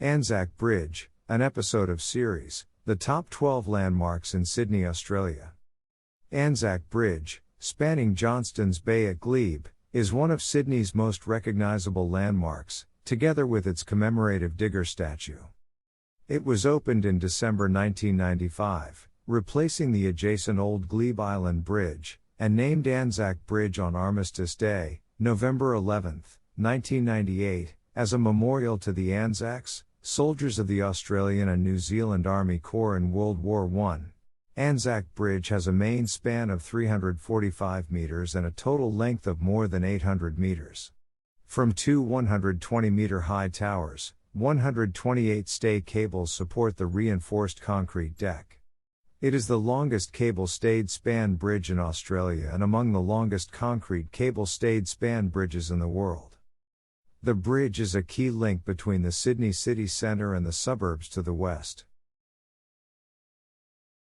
Anzac Bridge, an episode of series, The Top 12 Landmarks in Sydney, Australia. Anzac Bridge, spanning Johnstons Bay at Glebe, is one of Sydney's most recognisable landmarks, together with its commemorative digger statue. It was opened in December 1995, replacing the adjacent old Glebe Island Bridge, and named Anzac Bridge on Armistice Day, November 11, 1998, as a memorial to the Anzacs, soldiers of the Australian and New Zealand Army Corps in World War I. Anzac Bridge has a main span of 345 meters and a total length of more than 800 meters. From two 120-meter-high towers, 128 stay cables support the reinforced concrete deck. It is the longest cable-stayed span bridge in Australia and among the longest concrete cable-stayed span bridges in the world. The bridge is a key link between the Sydney city centre and the suburbs to the west.